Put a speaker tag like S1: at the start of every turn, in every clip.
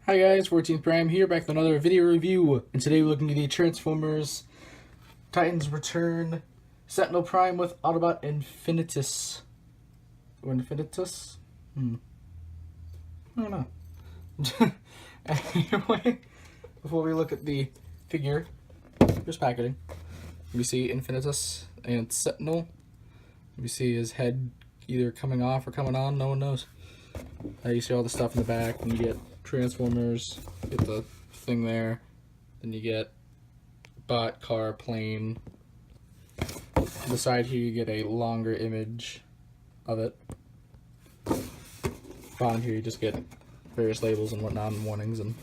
S1: Hi guys, 14th Prime here, back with another video review, and today we're looking at the Transformers Titans Return Sentinel Prime with Autobot Infinitus. Or Infinitus? I don't know. Anyway, before we look at the figure, here's packaging. We see Infinitus and Sentinel. We see his head either coming off or coming on, no one knows. You see all the stuff in the back, and you get Transformers, get the thing there, then you get bot, car, plane. On the side here you get a longer image of it. Bottom here you just get various labels and whatnot and warnings. And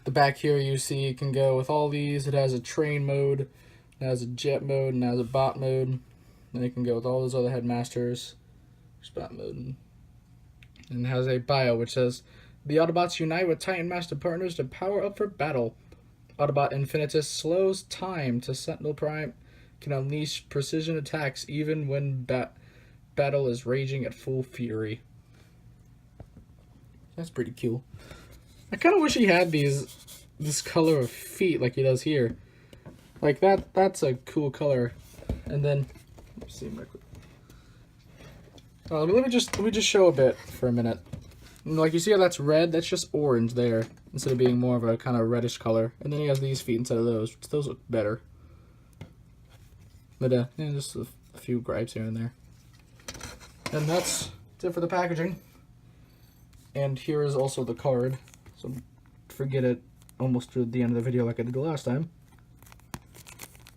S1: the back here you see it can go with all these. It has a train mode, it has a jet mode, and it has a bot mode. Then it can go with all those other headmasters. There's bot mode. And it has a bio which says, "The Autobots unite with Titan Master partners to power up for battle. Autobot Infinitus slows time to Sentinel Prime, can unleash precision attacks even when battle is raging at full fury." That's pretty cool. I kind of wish he had this color of feet like he does here. Like that's a cool color. And then let's see real quick. Let me just show a bit for a minute. Like, you see how that's red? That's just orange there, instead of being more of a kind of reddish color. And then he has these feet instead of those. Those look better. But, yeah, just a few gripes here and there. And that's it for the packaging. And here is also the card. So, forget it almost to the end of the video like I did the last time.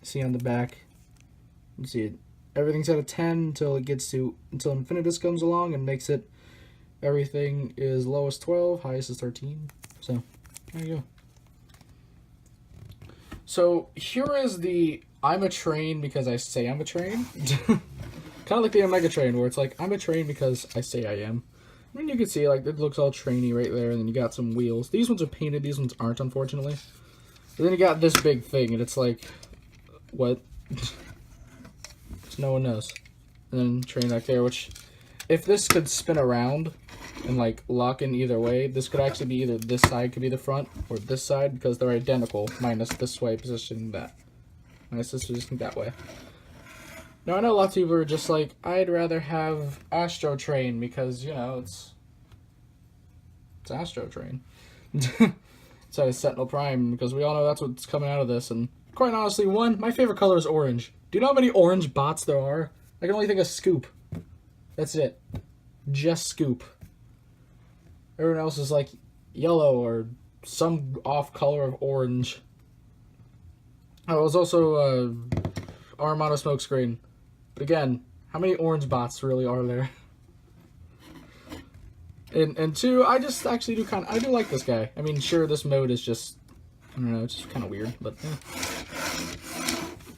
S1: See on the back, you see it. Everything's at a 10 until Infinitus comes along and makes it. Everything is lowest 12, highest is 13. So, there you go. So, here is the I'm a train because I say I'm a train. Kind of like the Omega train, where it's like, I'm a train because I say I am. I mean, you can see, like, it looks all trainy right there, and then you got some wheels. These ones are painted, these ones aren't, unfortunately. But then you got this big thing, and it's like, what? No one knows. And then train back there, which, if this could spin around and like lock in either way, this could actually be either this side could be the front or this side, because they're identical, minus this way positioning that. Minus this positioning that way. Now I know lots of people are just like, I'd rather have Astro Train because, you know, it's Astro Train. Instead of Sentinel Prime, because we all know that's what's coming out of this. And quite honestly, my favorite color is orange. Do you know how many orange bots there are? I can only think of Scoop. That's it. Just Scoop. Everyone else is like yellow or some off color of orange. Oh, it was also Armada Smokescreen. But again, how many orange bots really are there? And two, I just actually I do like this guy. I mean, sure, this mode is just, I don't know, it's just kind of weird, but yeah.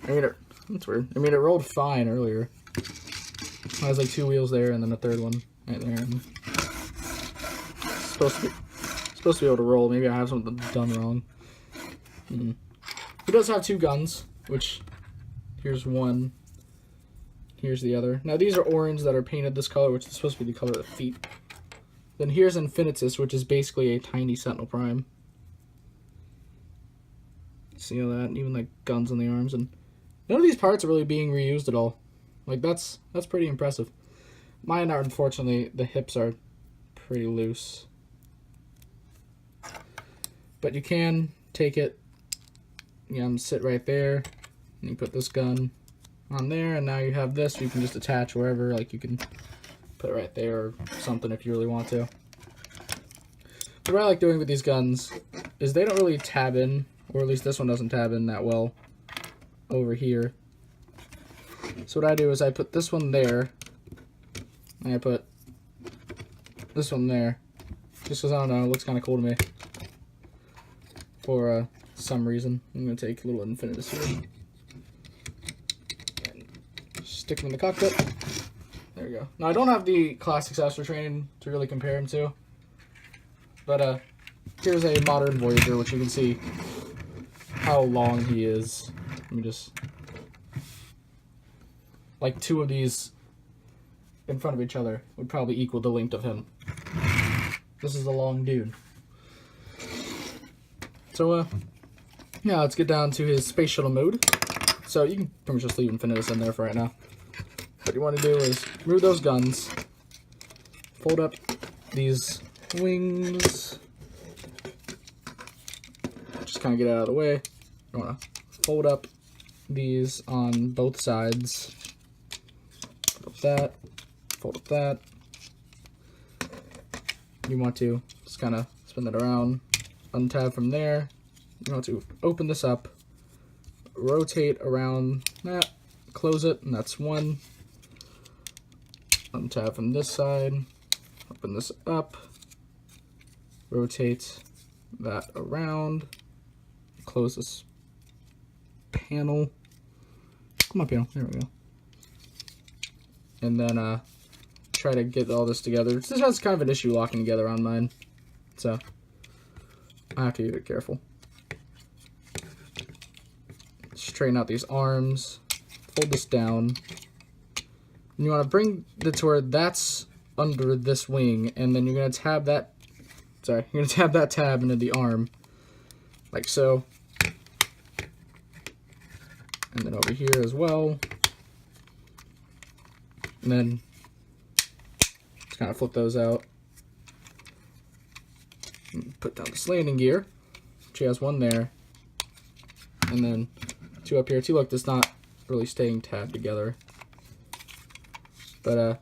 S1: I mean, that's weird. I mean, it rolled fine earlier. It has like 2 wheels there and then a third one right there. And it's supposed to be able to roll. Maybe I have something done wrong. He does have 2 guns, which here's one. Here's the other. Now these are orange that are painted this color, which is supposed to be the color of the feet. Then here's Infinitus, which is basically a tiny Sentinel Prime. See all that? And even like guns on the arms, and none of these parts are really being reused at all. Like that's pretty impressive. Mine are, unfortunately, the hips are pretty loose. But you can take it, sit right there, and you put this gun on there, and now you have this. You can just attach wherever, like you can put it right there or something if you really want to. But what I like doing with these guns is they don't really tab in, or at least this one doesn't tab in that well over here. So what I do is I put this one there, and I put this one there, just because, I don't know, it looks kind of cool to me. For some reason. I'm going to take a little Infinitus here. And stick him in the cockpit. There we go. Now I don't have the classic Astro Train to really compare him to. But here's a modern Voyager, which you can see how long he is. Let me just, like 2 of these in front of each other would probably equal the length of him. This is a long dude. So, yeah, let's get down to his space shuttle mode. So you can pretty much just leave Infinitus in there for right now. What you want to do is remove those guns, fold up these wings, just kind of get it out of the way. You want to fold up these on both sides, fold up that. You want to just kind of spin that around, untab from there. You want to open this up, rotate around that, close it, and that's one. Untab from this side, open this up, rotate that around, close this panel. Come on, panel. There we go. And then try to get all this together. This has kind of an issue locking together on mine, so I have to be a bit careful. Straighten out these arms, fold this down. And you want to bring it to where that's under this wing, and then you're going to tab that. Sorry, you're going to tab that tab into the arm, like so. And then over here as well. And then just kind of flip those out. And put down this landing gear. She has one there. And then two up here. See, look, that's not really staying tabbed together. But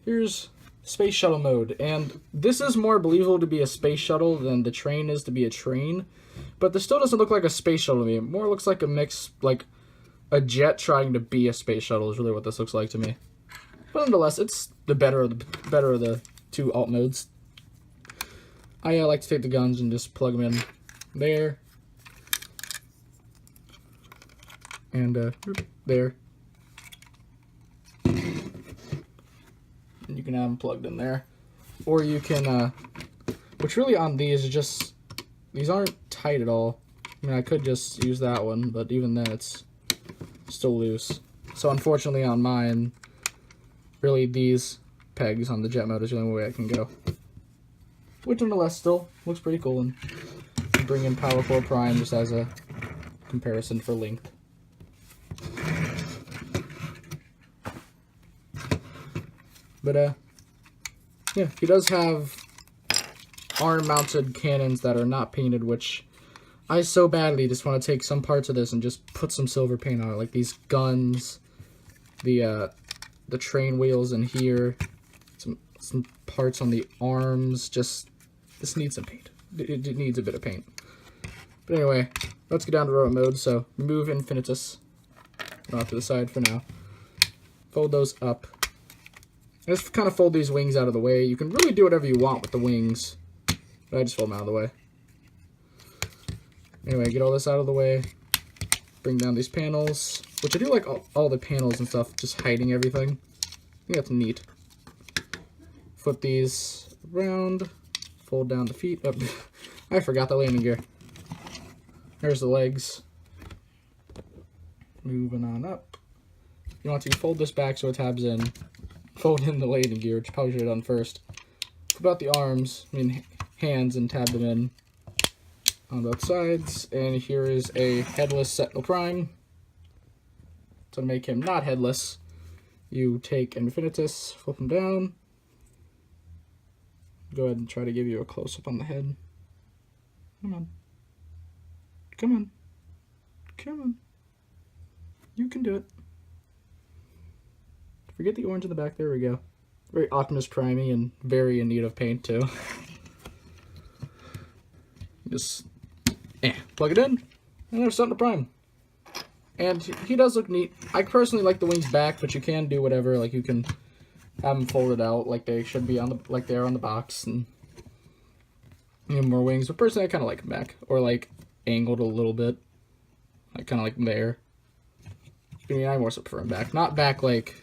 S1: here's space shuttle mode. And this is more believable to be a space shuttle than the train is to be a train. But this still doesn't look like a space shuttle to me. It more looks like a mix, like a jet trying to be a space shuttle is really what this looks like to me. But nonetheless, it's the better of the two alt modes. I like to take the guns and just plug them in there. And there. And you can have them plugged in there. Or you can, which really on these is just, these aren't tight at all. I mean, I could just use that one, but even then it's still loose. So unfortunately on mine, really these pegs on the jet mode is the only way I can go. Which nonetheless still looks pretty cool, and bring in Power Core Prime just as a comparison for length. But yeah, he does have arm-mounted cannons that are not painted, which I so badly just want to take some parts of this and just put some silver paint on it, like these guns, the train wheels in here, some parts on the arms. Just this needs some paint. It needs a bit of paint. But anyway, let's get down to robot mode. So remove Infinitus off to the side for now. Fold those up. Just kind of fold these wings out of the way. You can really do whatever you want with the wings, but I just fold them out of the way. Anyway, get all this out of the way. Bring down these panels, which I do like all the panels and stuff, just hiding everything. I think that's neat. Flip these around, fold down the feet. Oh, I forgot the landing gear. There's the legs. Moving on up. You want to fold this back so it tabs in. Fold in the landing gear, which probably should have done first. Flip out the arms, hands, and tab them in on both sides. And here is a headless Sentinel Prime. To make him not headless, you take Infinitus, flip him down. Go ahead and try to give you a close-up on the head. Come on. Come on. Come on. You can do it. Forget the orange in the back. There we go. Very Optimus Prime-y and very in need of paint, too. Just plug it in, and there's Sentinel Prime. And he does look neat. I personally like the wings back, but you can do whatever. Like, you can have them folded out like they should be on the, like they are on the box, and more wings. But personally, I kind of like them back, or like angled a little bit, like kind of like there. I mean, I more so prefer them back, not back like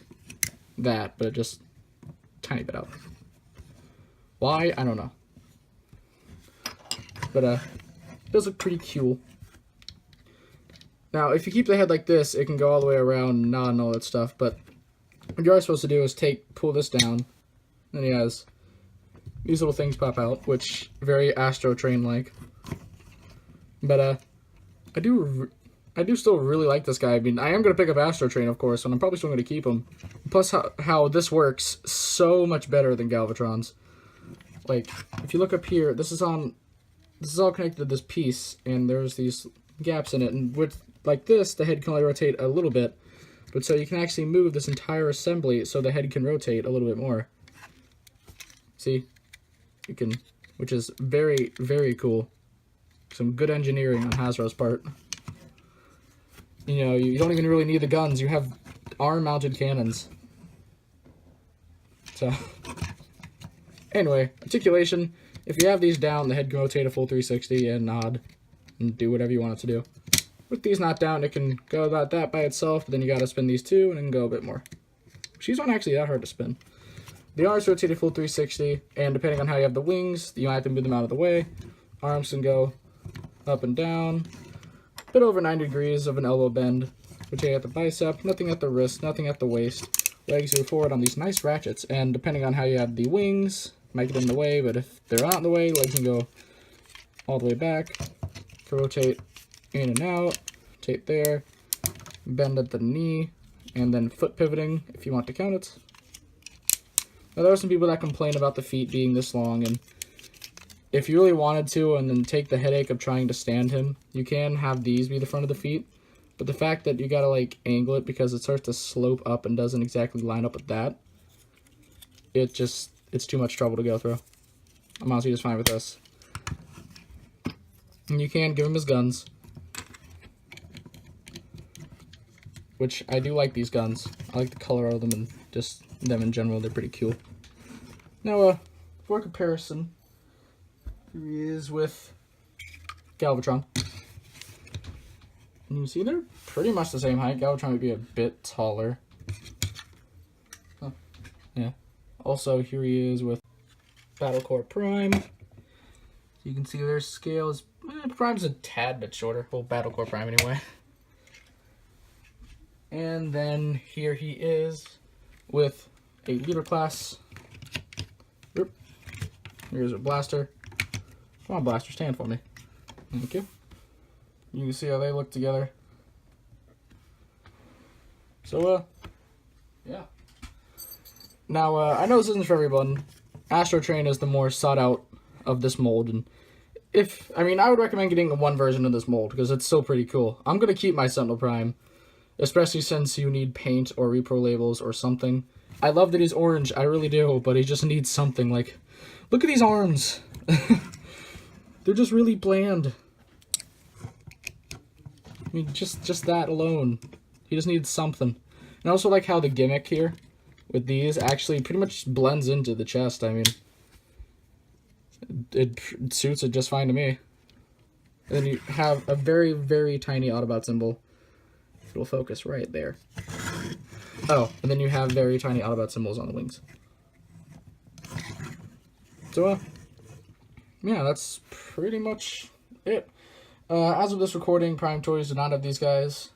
S1: that, but just a tiny bit out. Why? I don't know. But it does look pretty cool. Now, if you keep the head like this, it can go all the way around, nod and all that stuff. But what you are supposed to do is pull this down. Then he has these little things pop out, which very Astro Train like. But I do still really like this guy. I mean, I am going to pick up Astro Train, of course, and I'm probably still going to keep him. Plus, how this works so much better than Galvatron's. Like, if you look up here, this is all connected to this piece, and there's these gaps in it. And with like this, the head can only rotate a little bit. But so you can actually move this entire assembly so the head can rotate a little bit more. See? You can, which is very, very cool. Some good engineering on Hasbro's part. You know, you don't even really need the guns. You have arm-mounted cannons. So, anyway, articulation. If you have these down, the head can rotate a full 360 and nod and do whatever you want it to do. With these not down, it can go about that by itself, but then you gotta spin these two and then go a bit more. These aren't actually that hard to spin. The arms rotate a full 360, and depending on how you have the wings, you might have to move them out of the way. Arms can go up and down, a bit over 90 degrees of an elbow bend. Rotate at the bicep, nothing at the wrist, nothing at the waist. Legs move forward on these nice ratchets, and depending on how you have the wings, might get in the way, but if they're not in the way, legs can go all the way back. Can rotate in and out, rotate there, bend at the knee, and then foot pivoting if you want to count it. Now, there are some people that complain about the feet being this long, and if you really wanted to and then take the headache of trying to stand him, you can have these be the front of the feet. But the fact that you gotta like angle it because it starts to slope up and doesn't exactly line up with that, it's too much trouble to go through. I'm honestly just fine with this. And you can give him his guns, which I do like these guns. I like the color of them and just them in general. They're pretty cool. Now, for comparison, here he is with Galvatron. And you see they're pretty much the same height. Galvatron would be a bit taller. Huh. Yeah. Also, here he is with Battlecore Prime. You can see their scale is Prime's a tad bit shorter. Well, Battlecore Prime anyway. And then here he is with a leader class. Oop. Here's a blaster. Come on, blaster, stand for me. Thank you. You can see how they look together. So, yeah. Now, I know this isn't for everyone. Astro Train is the more sought out of this mold, and I would recommend getting one version of this mold because it's still pretty cool. I'm gonna keep my Sentinel Prime, especially since you need paint or repro labels or something. I love that he's orange, I really do, but he just needs something. Like, look at these arms. They're just really bland. I mean, just that alone. He just needs something. And I also like how the gimmick here with these actually pretty much blends into the chest. I mean, it suits it just fine to me. And then you have a very, very tiny Autobot symbol. It'll focus right there. Oh, and then you have very tiny Autobot symbols on the wings. So, yeah, that's pretty much it. As of this recording, PRIMETOYS do not have these guys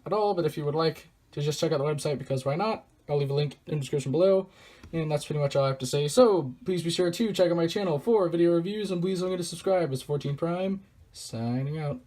S1: at all, but if you would like to just check out the website, because why not, I'll leave a link in the description below, and that's pretty much all I have to say. So, please be sure to check out my channel for video reviews, and please don't forget to subscribe. It's 14 Prime, signing out.